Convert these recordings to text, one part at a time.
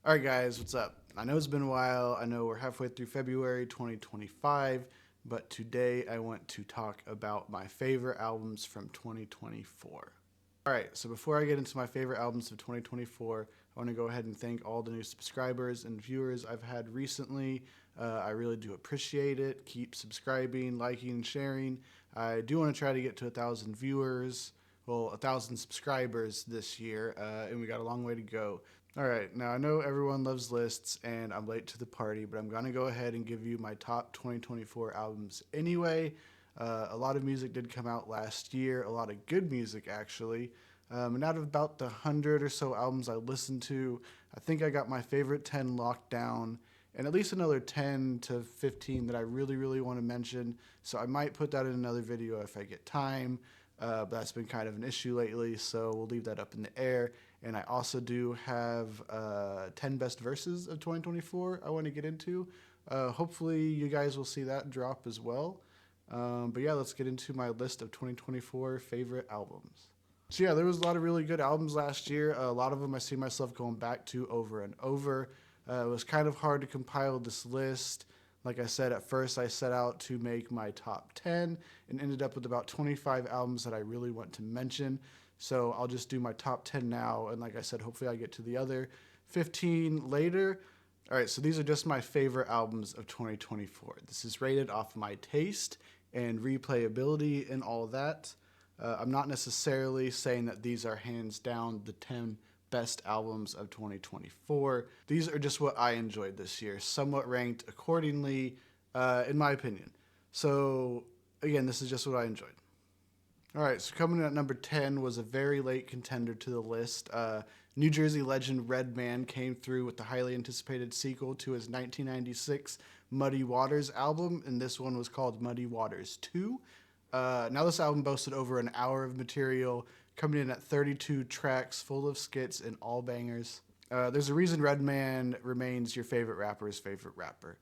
Alright guys, what's up? I know it's been a while, I know we're halfway through February 2025, but today I want to talk about my favorite albums from 2024. Alright, so before I get into my favorite albums of 2024, I want to go ahead and thank all the new subscribers and viewers I've had recently. I really do appreciate it. Keep subscribing, liking, and sharing. I do want to try to get to 1,000 viewers, well, 1,000 subscribers this year, and we got a long way to go. Alright, now I know everyone loves lists and I'm late to the party, but I'm going to go ahead and give you my top 2024 albums anyway. A lot of music did come out last year, a lot of good music actually. And out of about the 100 or so albums I listened to, I think I got my favorite 10 locked down, and at least another 10 to 15 that I really want to mention. So I might put that in another video if I get time. But that's been kind of an issue lately, so we'll leave that up in the air. And I also do have 10 best verses of 2024 I want to get into. Hopefully you guys will see that drop as well. But yeah, let's get into my list of 2024 favorite albums. So yeah, there was a lot of really good albums last year. A lot of them I see myself going back to over and over. It was kind of hard to compile this list. Like I said, at first I set out to make my top 10 and ended up with about 25 albums that I really want to mention. So I'll just do my top 10 now, and like I said, hopefully I get to the other 15 later. All right, so these are just my favorite albums of 2024. This is rated off my taste and replayability and all that. I'm not necessarily saying that these are hands down the 10 best albums of 2024. These are just what I enjoyed this year, somewhat ranked accordingly, in my opinion. So again, this is just what I enjoyed. All right, so coming in at number 10 was a very late contender to the list. New Jersey legend REDMAN came through with the highly anticipated sequel to his 1996 Muddy Waters album, and this one was called Muddy Waters 2. Now this album boasted over an hour of material, coming in at 32 tracks full of skits and all bangers. There's a reason REDMAN remains your favorite rapper's favorite rapper.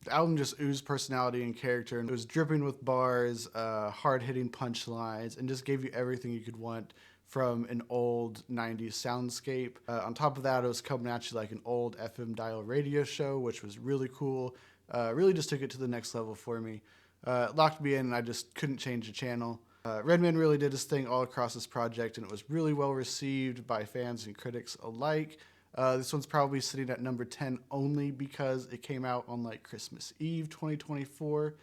The album just oozed personality and character, and it was dripping with bars, hard-hitting punchlines, and just gave you everything you could want from an old 90s soundscape. On top of that, it was coming at you like an old FM dial radio show, which was really cool. Really just took it to the next level for me. Locked me in, and I just couldn't change the channel. REDMAN really did his thing all across this project, and it was really well received by fans and critics alike. This one's probably sitting at number 10 only because it came out on like Christmas Eve 2024.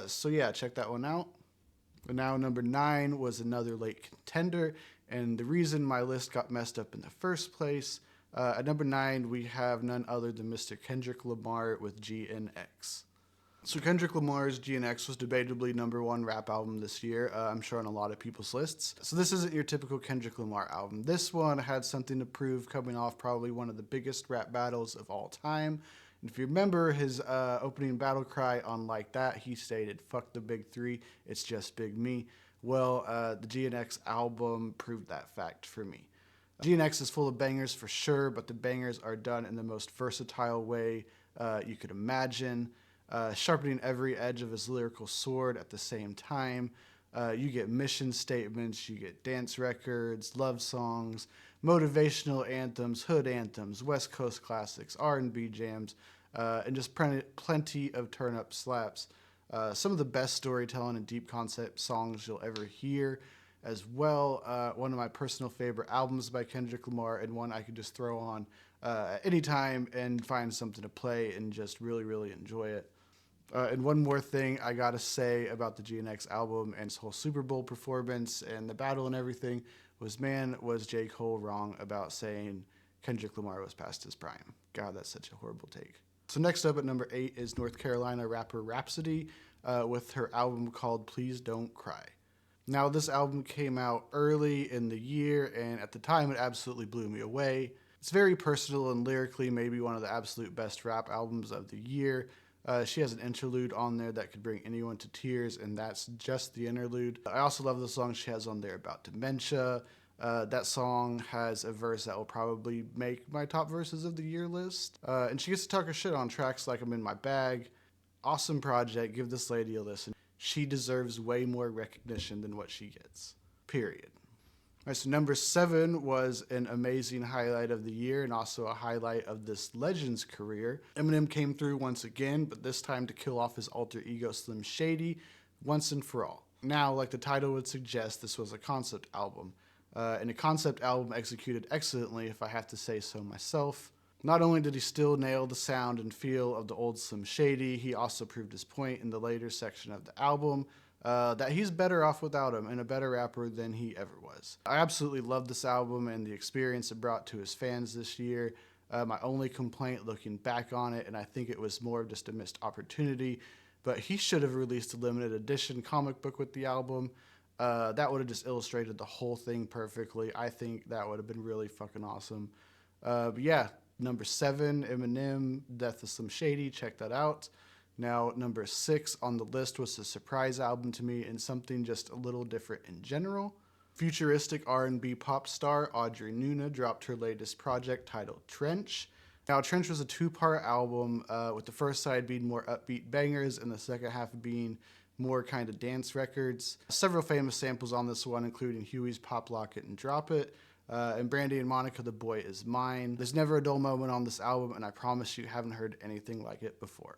So yeah, check that one out. But now number 9 was another late contender, and the reason my list got messed up in the first place, at number 9 we have none other than Mr. Kendrick Lamar with GNX. So Kendrick Lamar's GNX was debatably #1 rap album this year, I'm sure on a lot of people's lists. So this isn't your typical Kendrick Lamar album. This one had something to prove, coming off probably one of the biggest rap battles of all time. And if you remember his opening battle cry on Like That, he stated, "Fuck the big three, it's just big me." Well, the GNX album proved that fact for me. GNX is full of bangers for sure, but the bangers are done in the most versatile way you could imagine. Sharpening every edge of his lyrical sword at the same time. You get mission statements, you get dance records, love songs, motivational anthems, hood anthems, West Coast classics, R&B jams, and just plenty of turn-up slaps. Some of the best storytelling and deep concept songs you'll ever hear as well. One of my personal favorite albums by Kendrick Lamar, and one I could just throw on at any time and find something to play and just really enjoy it. And one more thing I gotta say about the GNX album and his whole Super Bowl performance and the battle and everything was, man, was J. Cole wrong about saying Kendrick Lamar was past his prime. God, that's such a horrible take. So next up at number 8 is North Carolina rapper RAPSODY with her album called Please Don't Cry. Now this album came out early in the year, and at the time it absolutely blew me away. It's very personal and lyrically maybe one of the absolute best rap albums of the year. She has an interlude on there that could bring anyone to tears, and that's just the interlude. I also love the song she has on there about dementia. That song has a verse that will probably make my top verses of the year list. And she gets to talk her shit on tracks like I'm in My Bag. Awesome project. Give this lady a listen. She deserves way more recognition than what she gets. Period. All right, so number 7 was an amazing highlight of the year and also a highlight of this legend's career. Eminem came through once again, but this time to kill off his alter ego Slim Shady once and for all. Now, like the title would suggest, this was a concept album. And a concept album executed excellently, if I have to say so myself. Not only did he still nail the sound and feel of the old Slim Shady, he also proved his point in the later section of the album, that he's better off without him and a better rapper than he ever was. I absolutely love this album and the experience it brought to his fans this year. My only complaint looking back on it, and I think it was more of just a missed opportunity, but he should have released a limited edition comic book with the album. That would have just illustrated the whole thing perfectly. I think that would have been really fucking awesome. But yeah, number 7, Eminem, Death of Slim Shady, check that out. Now, number 6 on the list was a surprise album to me and something just a little different in general. Futuristic R&B pop star AUDREY NUNA dropped her latest project titled Trench. Now, Trench was a 2-part album, with the first side being more upbeat bangers and the second half being more kind of dance records. Several famous samples on this one, including Huey's Pop Lock It and Drop It, and Brandy and Monica, The Boy Is Mine. There's never a dull moment on this album, and I promise you haven't heard anything like it before.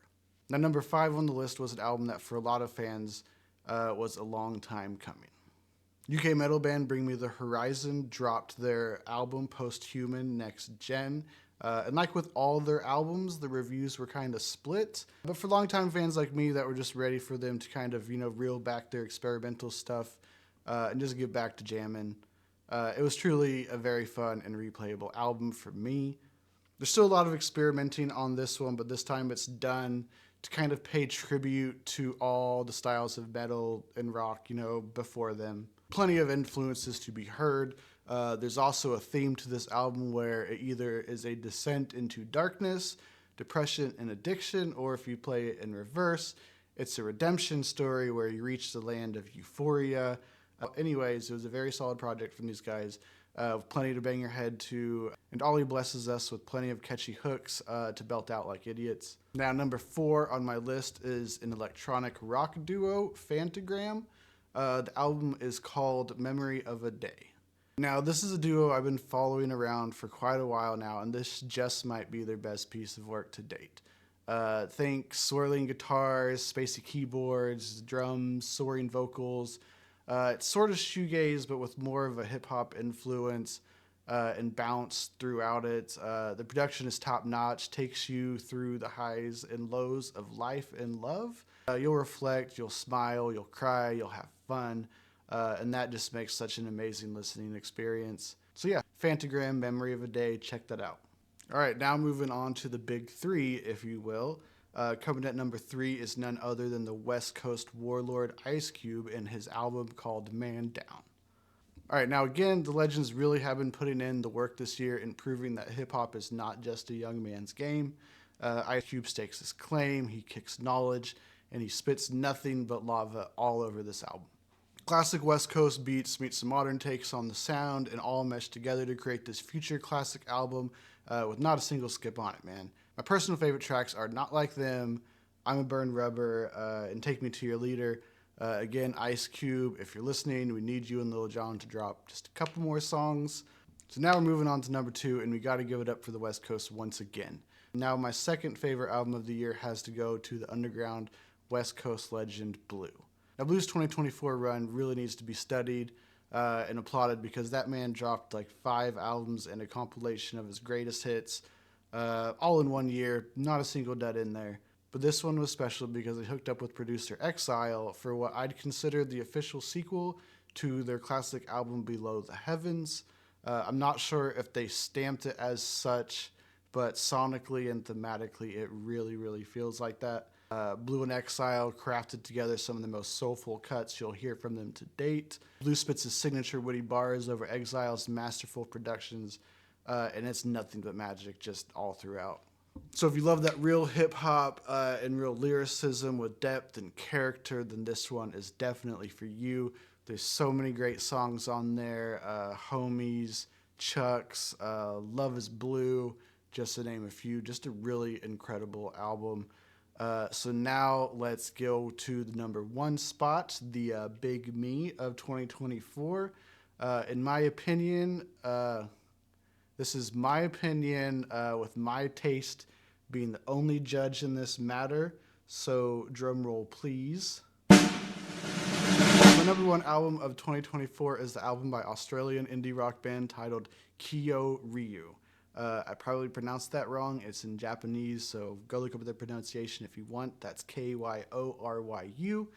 Now, number 5 on the list was an album that for a lot of fans was a long time coming. UK metal band Bring Me the Horizon dropped their album Posthuman Next Gen. And like with all their albums, the reviews were kind of split. But for longtime fans like me that were just ready for them to kind of, reel back their experimental stuff and just get back to jamming, it was truly a very fun and replayable album for me. There's still a lot of experimenting on this one, but this time it's done to kind of pay tribute to all the styles of metal and rock, before them. Plenty of influences to be heard. There's also a theme to this album where it either is a descent into darkness, depression, and addiction, or if you play it in reverse, it's a redemption story where you reach the land of euphoria. Anyways, it was a very solid project from these guys. Plenty to bang your head to, and Ollie blesses us with plenty of catchy hooks to belt out like idiots. Now, number 4 on my list is an electronic rock duo, PHANTOGRAM. The album is called Memory of a Day. Now, this is a duo I've been following around for quite a while now, and this just might be their best piece of work to date. Think swirling guitars, spacey keyboards, drums, soaring vocals. It's sort of shoegaze, but with more of a hip-hop influence and bounce throughout it. The production is top-notch, takes you through the highs and lows of life and love. You'll reflect, you'll smile, you'll cry, you'll have fun, and that just makes such an amazing listening experience. So yeah, PHANTOGRAM, Memory of a Day, check that out. All right, now moving on to the big 3, if you will. Coming at number 3 is none other than the West Coast warlord Ice Cube and his album called Man Down. All right, now again, the legends really have been putting in the work this year in proving that hip-hop is not just a young man's game. Ice Cube stakes his claim, he kicks knowledge, and he spits nothing but lava all over this album. Classic West Coast beats meet some modern takes on the sound and all mesh together to create this future classic album with not a single skip on it, man. My personal favorite tracks are Not Like Them, I'm a Burned Rubber, and Take Me to Your Leader. Again, Ice Cube, if you're listening, we need you and Lil Jon to drop just a couple more songs. So now we're moving on to number 2, and we got to give it up for the West Coast once again. Now my second favorite album of the year has to go to the underground West Coast legend Blue. Now Blue's 2024 run really needs to be studied and applauded because that man dropped like 5 albums and a compilation of his greatest hits all in one year, not a single dud in there. But this one was special because they hooked up with producer Exile for what I'd consider the official sequel to their classic album Below the Heavens. I'm not sure if they stamped it as such, but sonically and thematically it really, really feels like that. Blue and Exile crafted together some of the most soulful cuts you'll hear from them to date. Blue spits his signature witty bars over Exile's masterful productions, and it's nothing but magic just all throughout. So if you love that real hip-hop and real lyricism with depth and character, then this one is definitely for you. There's so many great songs on there. Homies, Chucks, Love is Blue, just to name a few. Just a really incredible album. So now let's go to the number 1 spot, the Big Me of 2024. In my opinion, this is my opinion with my taste being the only judge in this matter. So drum roll, please. The number one album of 2024 is the album by Australian indie rock band titled KYORYU. I probably pronounced that wrong. It's in Japanese, so go look up the pronunciation if you want. That's KYORYU.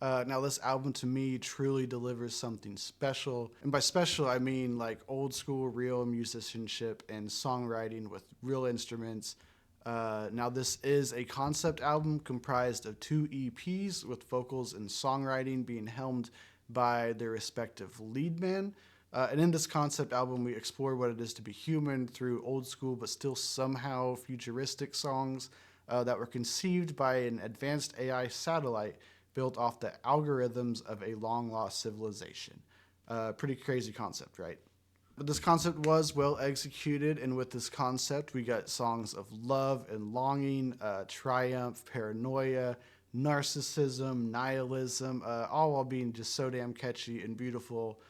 Now, this album to me truly delivers something special. And by special, I mean like old school, real musicianship and songwriting with real instruments. Now, this is a concept album comprised of 2 EPs with vocals and songwriting being helmed by their respective lead man. And in this concept album, we explore what it is to be human through old school but still somehow futuristic songs that were conceived by an advanced AI satellite built off the algorithms of a long-lost civilization. Pretty crazy concept, right? But this concept was well executed, and with this concept, we got songs of love and longing, triumph, paranoia, narcissism, nihilism, all while being just so damn catchy and beautiful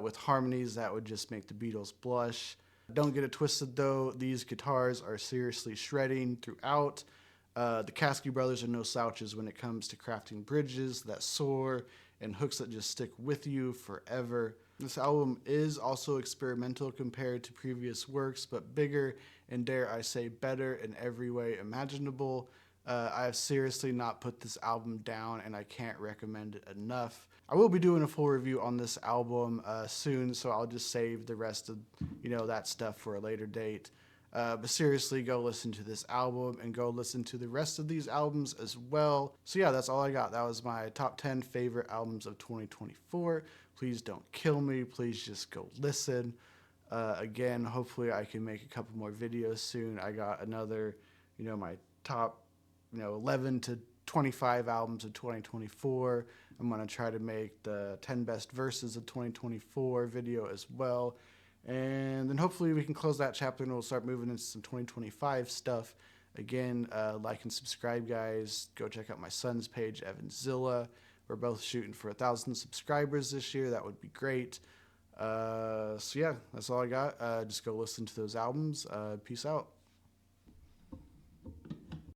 with harmonies that would just make the Beatles blush. Don't get it twisted though, these guitars are seriously shredding throughout. The Kasky brothers are no slouches when it comes to crafting bridges that soar and hooks that just stick with you forever. This album is also experimental compared to previous works, but bigger and, dare I say, better in every way imaginable. I have seriously not put this album down, and I can't recommend it enough. I will be doing a full review on this album soon, so I'll just save the rest of that stuff for a later date. But seriously, go listen to this album and go listen to the rest of these albums as well. So yeah, that's all I got. That was my top 10 favorite albums of 2024. Please don't kill me. Please just go listen. Again, hopefully I can make a couple more videos soon. I got another, my top, 11 to 25 albums of 2024. I'm going to try to make the 10 best verses of 2024 video as well. And then hopefully we can close that chapter and we'll start moving into some 2025 stuff. Again, like and subscribe, guys. Go check out my son's page, Evanzilla. We're both shooting for 1,000 subscribers this year. That would be great. So yeah, that's all I got. Just go listen to those albums. Peace out.